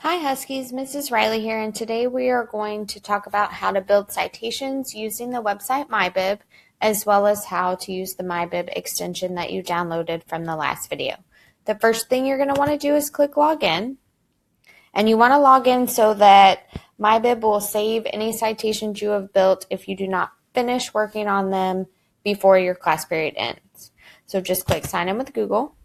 Hi Huskies, Mrs. Riley here, and today we are going to talk about how to build citations using the website MyBib, as well as how to use the MyBib extension that you downloaded from the last video. The first thing you're going to want to do is click login, and you want to log in so that MyBib will save any citations you have built if you do not finish working on them before your class period ends. So just click sign in with Google.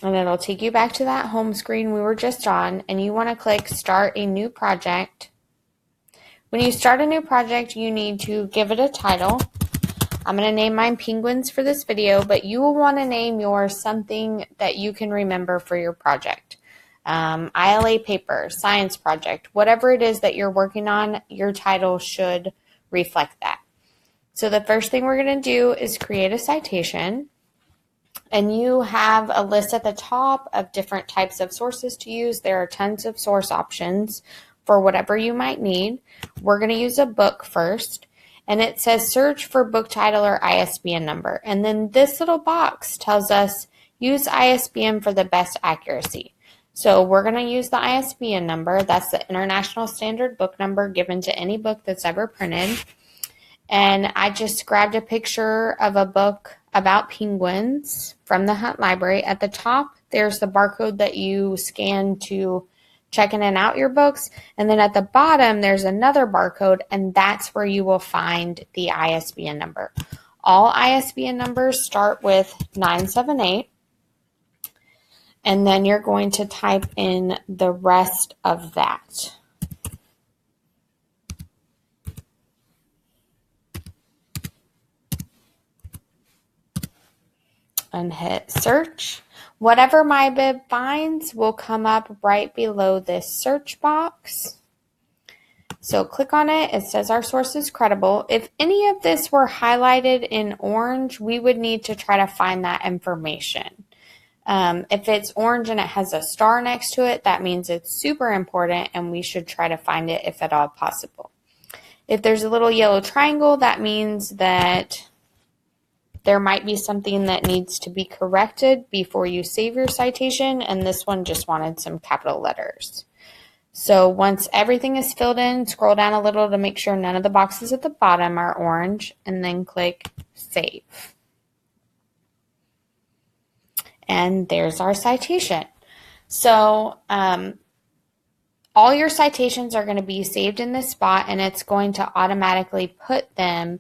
And it'll take you back to that home screen we were just on, and you want to click Start a New Project. When you start a new project, you need to give it a title. I'm going to name mine Penguins for this video, but you will want to name yours something that you can remember for your project. ILA paper, science project, whatever it is that you're working on, your title should reflect that. So the first thing we're going to do is create a citation. And you have a list at the top of different types of sources to use. There are tons of source options for whatever you might need. We're going to use a book first, and it says search for book title or ISBN number. And then this little box tells us use ISBN for the best accuracy. So we're going to use the ISBN number. That's the International Standard Book Number given to any book that's ever printed. And I just grabbed a picture of a book about penguins from the Hunt Library. At the top, there's the barcode that you scan to check in and out your books. And then at the bottom, there's another barcode, and that's where you will find the ISBN number. All ISBN numbers start with 978. And then you're going to type in the rest of that. And hit search. Whatever MyBib finds will come up right below this search box. So click on it. It says our source is credible. If any of this were highlighted in orange, we would need to try to find that information. If it's orange and it has a star next to it, that means it's super important and we should try to find it if at all possible. If there's a little yellow triangle, that means that there might be something that needs to be corrected before you save your citation, and this one just wanted some capital letters. So once everything is filled in, scroll down a little to make sure none of the boxes at the bottom are orange, and then click Save. And there's our citation. So all your citations are going to be saved in this spot, and it's going to automatically put them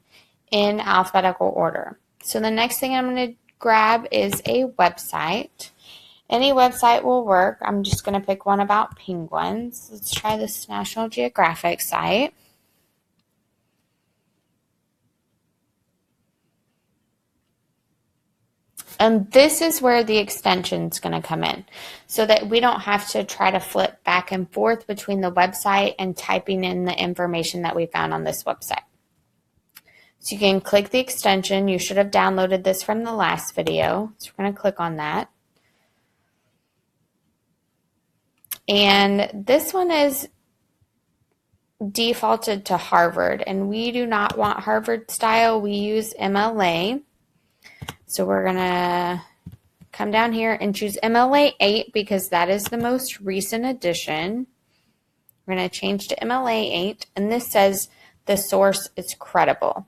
in alphabetical order. So the next thing I'm going to grab is a website. Any website will work. I'm just going to pick one about penguins. Let's try this National Geographic site. And this is where the extension is going to come in, so that we don't have to try to flip back and forth between the website and typing in the information that we found on this website. So you can click the extension. You should have downloaded this from the last video. So we're going to click on that. And this one is defaulted to Harvard, and we do not want Harvard style. We use MLA. So we're going to come down here and choose MLA 8 because that is the most recent edition. We're going to change to MLA 8, and this says the source is credible.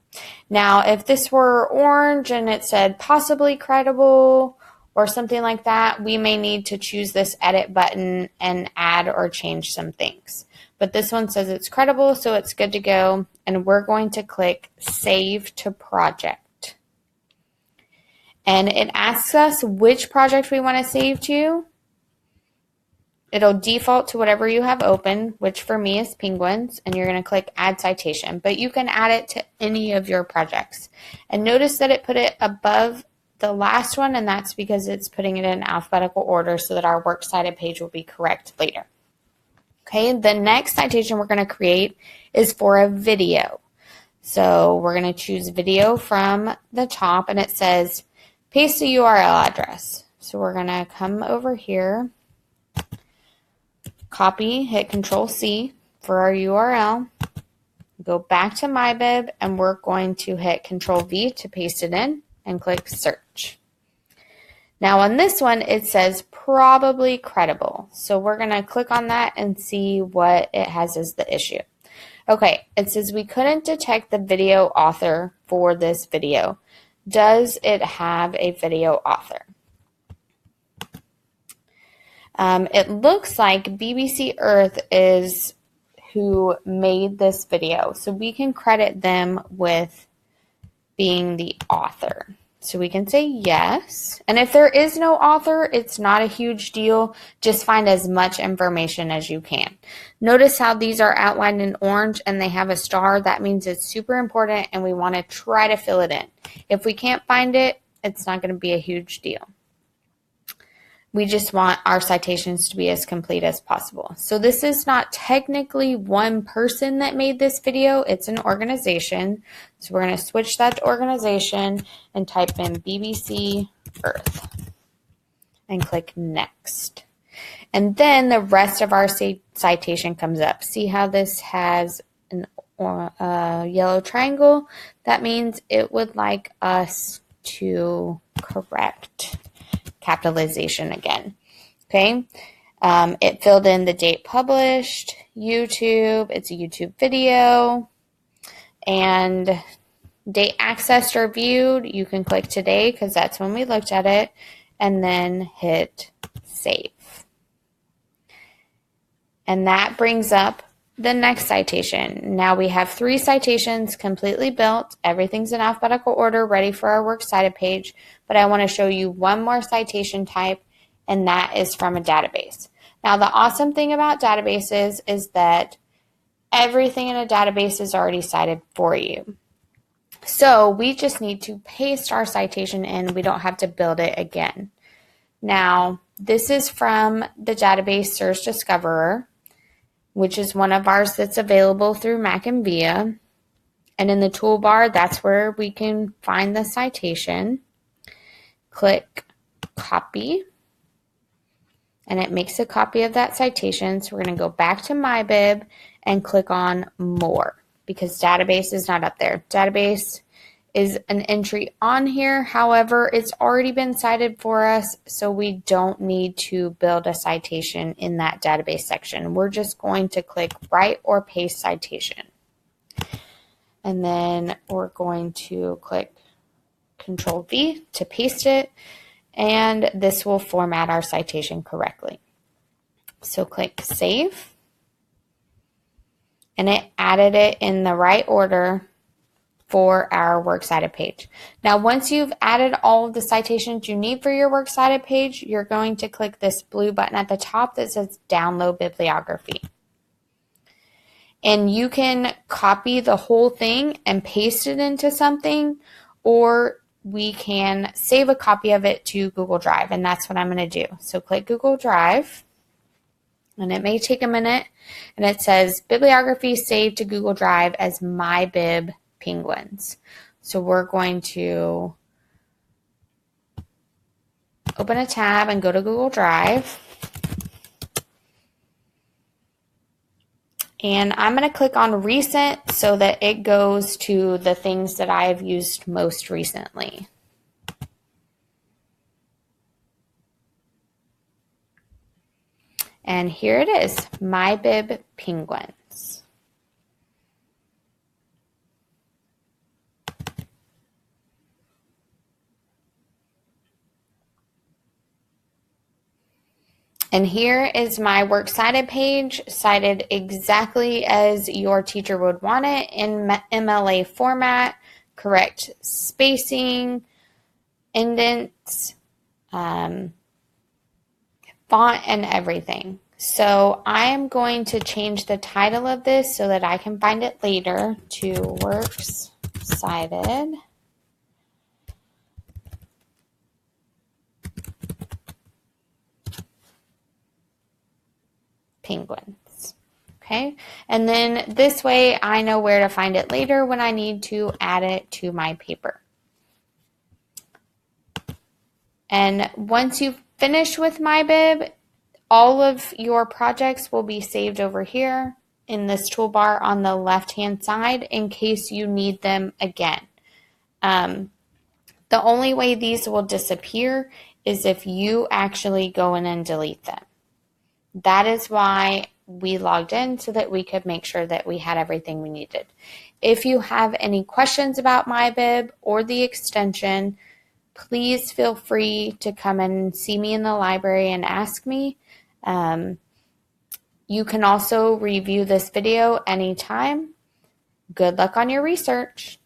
Now, if this were orange and it said possibly credible or something like that, we may need to choose this edit button and add or change some things. But this one says it's credible, so it's good to go. And we're going to click Save to Project. And it asks us which project we want to save to. It'll default to whatever you have open, which for me is penguins, and you're going to click Add Citation. But you can add it to any of your projects. And notice that it put it above the last one, and that's because it's putting it in alphabetical order so that our works cited page will be correct later. Okay, the next citation we're going to create is for a video. So we're going to choose video from the top, and it says paste the URL address. So we're going to come over here, copy, hit Control-C for our URL, go back to MyBib, and we're going to hit Control-V to paste it in and click Search. Now on this one, it says probably credible. So we're going to click on that and see what it has as the issue. Okay, it says we couldn't detect the video author for this video. Does it have a video author? It looks like BBC Earth is who made this video. So we can credit them with being the author. So we can say yes. And if there is no author, it's not a huge deal. Just find as much information as you can. Notice how these are outlined in orange and they have a star. That means it's super important and we want to try to fill it in. If we can't find it, it's not going to be a huge deal. We just want our citations to be as complete as possible. So this is not technically one person that made this video. It's an organization. So we're going to switch that to organization and type in BBC Earth and click next. And then the rest of our citation comes up. See how this has a yellow triangle? That means it would like us to correct capitalization again. Okay. It filled in the date published, YouTube, it's a YouTube video, and date accessed or viewed. You can click today because that's when we looked at it, and then hit save. And that brings up the next citation. Now we have 3 citations completely built. Everything's in alphabetical order, ready for our works cited page. But I want to show you one more citation type, and that is from a database. Now the awesome thing about databases is that everything in a database is already cited for you. So we just need to paste our citation in. We don't have to build it again. Now this is from the database Search Discoverer, which is one of ours that's available through Mac and VIA. And in the toolbar, that's where we can find the citation. Click copy, and it makes a copy of that citation. So we're going to go back to MyBib and click on more because database is not up there. Database is an entry on here. However, it's already been cited for us, so we don't need to build a citation in that database section. We're just going to click write or paste citation. And then we're going to click Control V to paste it, and this will format our citation correctly. So click save, and it added it in the right order for our works cited page. Now, once you've added all of the citations you need for your works cited page, you're going to click this blue button at the top that says Download Bibliography. And you can copy the whole thing and paste it into something, or we can save a copy of it to Google Drive, and that's what I'm going to do. So click Google Drive, and it may take a minute, and it says Bibliography saved to Google Drive as MyBib Penguins. So we're going to open a tab and go to Google Drive. And I'm going to click on recent so that it goes to the things that I've used most recently. And here it is, MyBib Penguins. And here is my works cited page, cited exactly as your teacher would want it in MLA format, correct spacing, indents, font, and everything. So I am going to change the title of this so that I can find it later to works cited penguins. Okay, and then this way I know where to find it later when I need to add it to my paper. And once you've finished with MyBib, all of your projects will be saved over here in this toolbar on the left-hand side in case you need them again. The only way these will disappear is if you actually go in and delete them. That is why we logged in, so that we could make sure that we had everything we needed. If you have any questions about MyBib or the extension, please feel free to come and see me in the library and ask me. You can also review this video anytime. Good luck on your research.